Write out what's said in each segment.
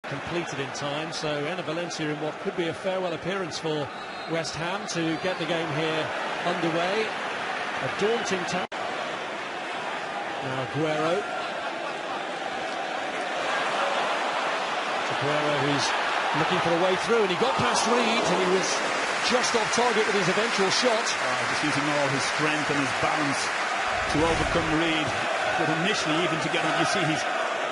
completed in time, so Enner Valencia in what could be a farewell appearance for West Ham to get the game here underway. A daunting task. Now Aguero. It's Aguero who's looking for a way through, and he got past Reed, and he was just off target with his eventual shot. Just using all his strength and his balance to overcome Reed. But initially, even to get on, you see he's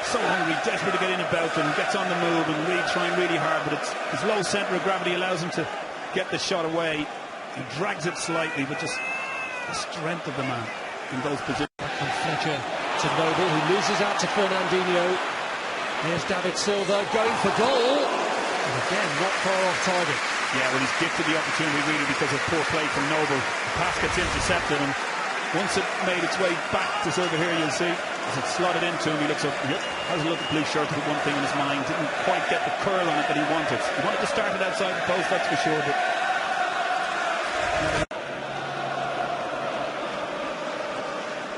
so hungry, desperate to get in about and gets on the move, and Reed trying really hard, but it's his low centre of gravity allows him to get the shot away. He drags it slightly, but just the strength of the man in those positions. Back from Fletcher to Noble, who loses out to Fernandinho. Here's David Silva going for goal, and again not far off target. Yeah, well, he's gifted the opportunity really because of poor play from Noble. The pass gets intercepted, and once it made its way back to Silva here, you'll see as it slotted into him, he looks up, has a look at blue shirt with one thing in his mind, didn't quite get the curl on it that he wanted. He wanted to start it outside the post, that's for sure, but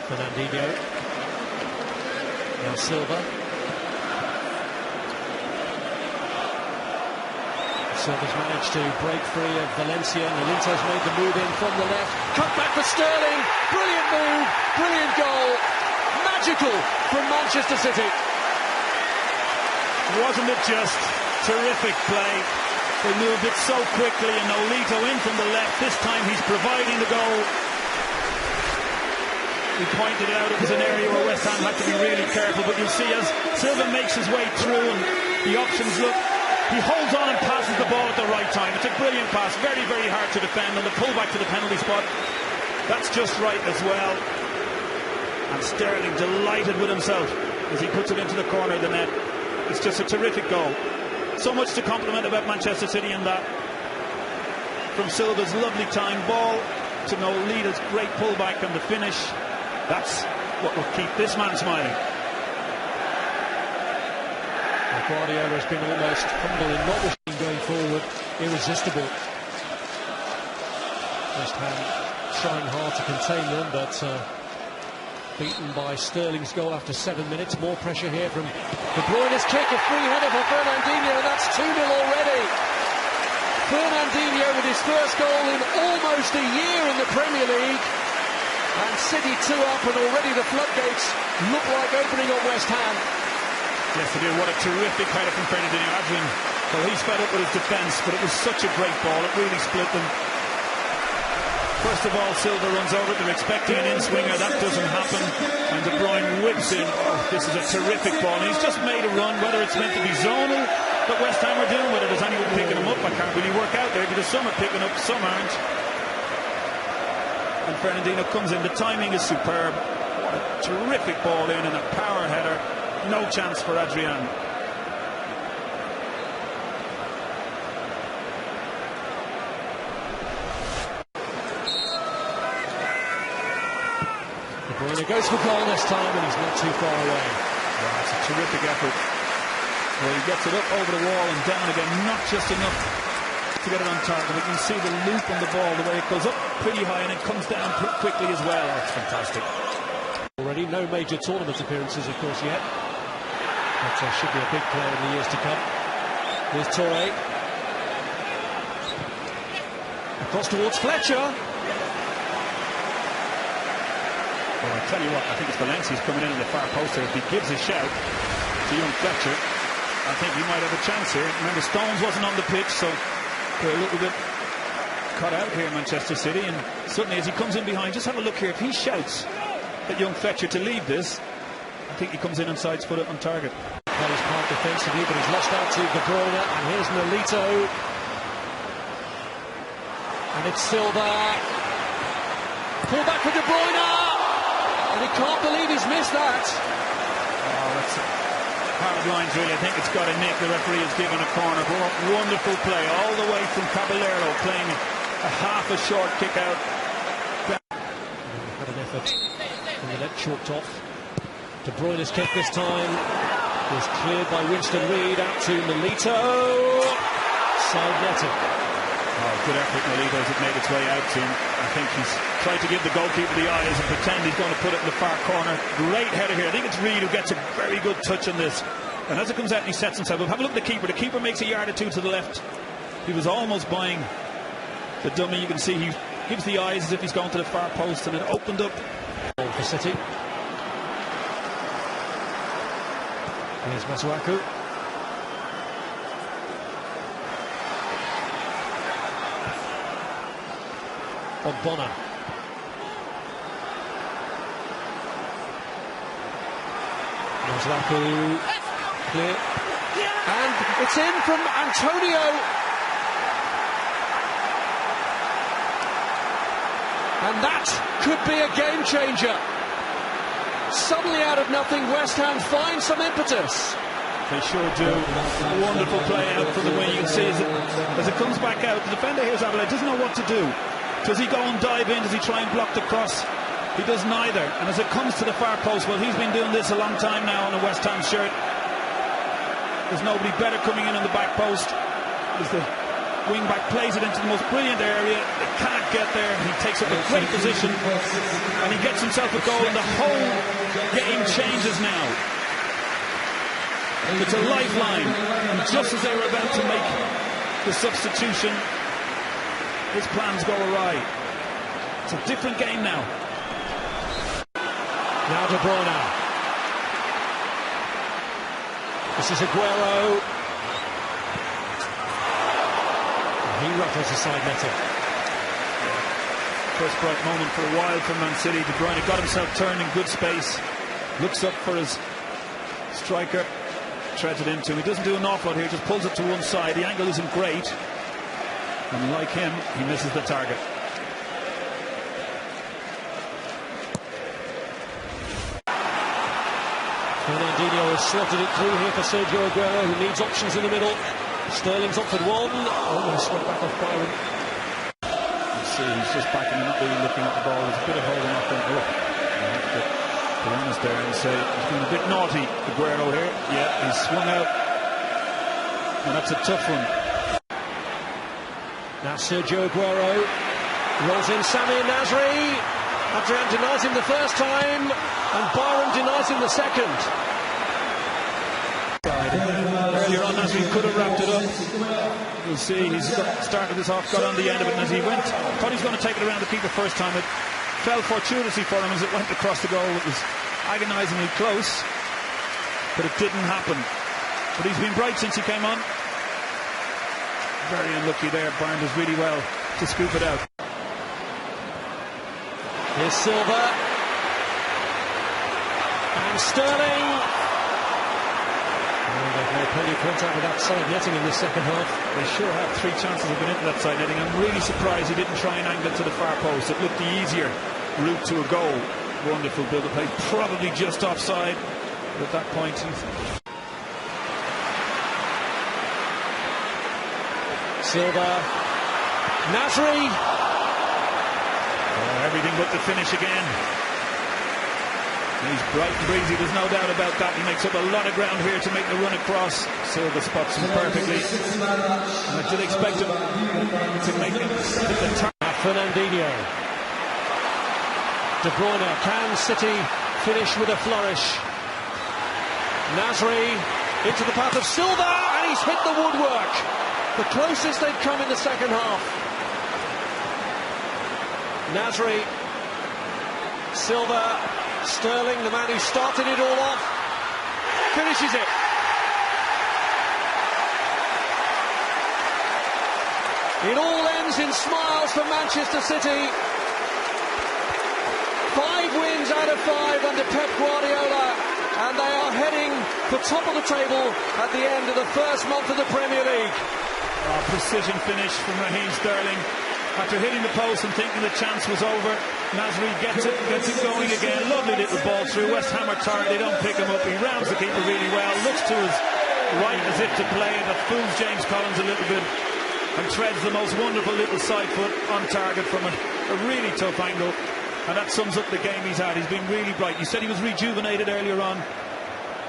Fernandinho. Now Silva. Silva's managed to break free of Valencia. Nolito's made the move in from the left. Cut back for Sterling. Brilliant move. Brilliant goal. Magical from Manchester City. Wasn't it just terrific play? They moved it so quickly, and Nolito in from the left. This time he's providing the goal. We pointed it out, it was an area where West Ham had to be really careful, but you'll see as Silva makes his way through and the options look, he holds on and passes the ball at the right time. It's a brilliant pass, very, very hard to defend, and the pullback to the penalty spot, that's just right as well. And Sterling delighted with himself as he puts it into the corner of the net. It's just a terrific goal. So much to compliment about Manchester City in that. From Silva's lovely time ball to Nolito's great pullback and the finish. That's what will keep this man smiling. Guardiola has been almost humble in not wishing going forward, irresistible. West Ham trying hard to contain them, but beaten by Sterling's goal after 7 minutes. More pressure here from De Bruyne's kick, a free header for Fernandinho, and that's 2-0 already. Fernandinho with his first goal in almost a year in the Premier League. And City 2 up, and already the floodgates look like opening on West Ham. Yes, they do. What a terrific header from Fernandinho. Adrian, well, he's fed up with his defence, but it was such a great ball. It really split them. First of all, Silva runs over it. They're expecting an in-swinger. That doesn't happen. And De Bruyne whips in. Oh, this is a terrific ball. And he's just made a run, whether it's meant to be zonal that West Ham are doing, whether there's anyone picking him up. I can't really work out there because some are picking up, some aren't. And Fernandinho comes in. The timing is superb. What a terrific ball in, and a power header. No chance for Adrian. De Bruyne goes for goal this time, and he's not too far away. Wow, it's a terrific effort. Well, he gets it up over the wall and down again. Not just enough to get it on target, but you can see the loop on the ball, the way it goes up pretty high and it comes down quickly as well. Oh, it's fantastic. Already no major tournament appearances, of course, yet. But should be a big player in the years to come. Here's Toure. Across towards Fletcher. Well, I tell you what, I think it's Valencia's coming in the far post there. If he gives a shout to young Fletcher, I think he might have a chance here. Remember, Stones wasn't on the pitch, so they're a little bit cut out here, Manchester City. And suddenly, as he comes in behind, just have a look here. If he shouts at young Fletcher to leave this, I think he comes in and sides foot it on target. Plays part defensively, but he's lost out to De Bruyne, and here's Nolito. And it's Silva. Pull back for De Bruyne, and he can't believe he's missed that. Oh, that's hard lines, really. I think it's got a nick. The referee has given a corner. Wonderful play, all the way from Caballero, playing a half a short kick out. Had an effort, and the net chalked off. De Bruyne's kick this time was cleared by Winston Reid out to Nolito. Side netting. Oh, good effort, Nolito, as it made its way out to him. I think he's tried to give the goalkeeper the eyes and pretend he's going to put it in the far corner. Great header here. I think it's Reid who gets a very good touch on this. And as it comes out and he sets himself up, have a look at the keeper. The keeper makes a yard or two to the left. He was almost buying the dummy. You can see he gives the eyes as if he's going to the far post, and it opened up. For City. Here's Masuaku. Ogbonna. Masuaku. Clear. And it's in from Antonio. And that could be a game changer. Suddenly out of nothing, West Ham find some impetus. They sure do. Wonderful play out from the wing. You can see as it comes back out, the defender here, Zabala, doesn't know what to do. Does he go and dive in? Does he try and block the cross? He does neither. And as it comes to the far post, well, he's been doing this a long time now in a West Ham shirt. There's nobody better coming in on the back post. As the wing back plays it into the most brilliant area, they can't get there. He takes up a great position and he gets himself a goal, and the whole game changes now. It's a lifeline, and just as they were about to make the substitution, his plans go awry. It's a different game now. Now De Bruyne. This is Aguero. He rattles the side netting. First bright moment for a while from Man City. De Bruyne got himself turned in good space. Looks up for his striker. Treads it into him. He doesn't do an awful lot here. Just pulls it to one side. The angle isn't great. And like him, he misses the target. Fernandinho has slotted it through here for Sergio Aguero, who needs options in the middle. Sterling's offered one. Almost went back off Byron. You see, he's just backing him, not really looking at the ball. There's a bit of holding off him. The one is there and say he's been a bit naughty, Aguero here. Yeah, he's swung out. And that's a tough one. Now Sergio Aguero rolls in Samir Nasri. Adrian denies him the first time, and Byron denies him the second. Earlier on, Nasri could have wrapped it up. You'll see he's started this off, got on the end of it, and as he went, thought he was going to take it around the keeper first time. It fell fortuitously for him as it went across the goal. It was agonisingly close, but it didn't happen. But he's been bright since he came on. Very unlucky there. Byron does really well to scoop it out. Here's Silva. And Sterling. They've made plenty of contact with that side netting in the second half. They sure have. 3 chances have been into that side netting. I'm really surprised he didn't try and angle it to the far post. It looked the easier route to a goal. Wonderful build of play. Probably just offside. But at that point, Silva. Nasri. Everything but the finish again. He's bright and breezy, there's no doubt about that. He makes up a lot of ground here to make the run across. Silva spots him perfectly. And I did expect him to make it the turn. Fernandinho. De Bruyne. Can City finish with a flourish? Nasri into the path of Silva, and he's hit the woodwork. The closest they've come in the second half. Nasri, Silva, Sterling, the man who started it all off, finishes it. It all ends in smiles for Manchester City. 5 wins out of 5 under Pep Guardiola, and they are heading for top of the table at the end of the first month of the Premier League. Precision finish from Raheem Sterling. After hitting the post and thinking the chance was over, Nasri gets it going again. Lovely little ball through. West Ham are tired, they don't pick him up. He rounds the keeper really well, looks to his right as if to play, and that fools James Collins a little bit, and treads the most wonderful little side foot on target from a really tough angle. And that sums up the game he's had. He's been really bright. You said he was rejuvenated earlier on.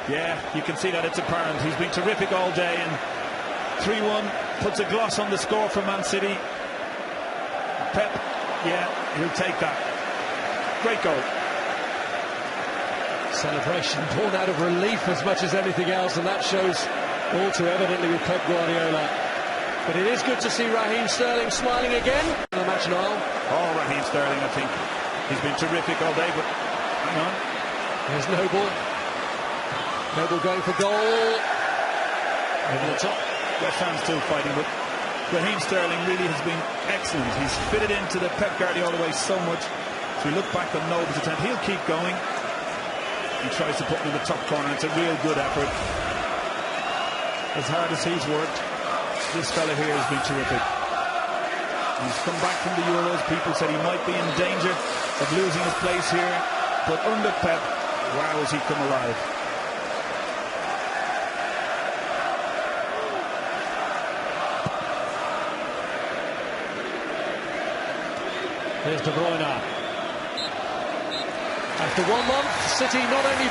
Yeah, you can see that, it's apparent. He's been terrific all day, and 3-1 puts a gloss on the score for Man City. Pep, yeah, he'll take that. Great goal. Celebration born out of relief as much as anything else, and that shows all too evidently with Pep Guardiola. But it is good to see Raheem Sterling smiling again in the match now. Oh, Raheem Sterling, I think he's been terrific all day, but hang on. There's Noble. Noble going for goal. Over the top. West Ham's still fighting, but Raheem Sterling really has been excellent. He's fitted into the Pep Guardiola way so much. So we look back on Noble's attempt. He'll keep going. He tries to put him in the top corner. It's a real good effort. As hard as he's worked, this fella here has been terrific. He's come back from the Euros. People said he might be in danger of losing his place here, but under Pep, wow, has he come alive. There's De Bruyne. After 1 month, City not only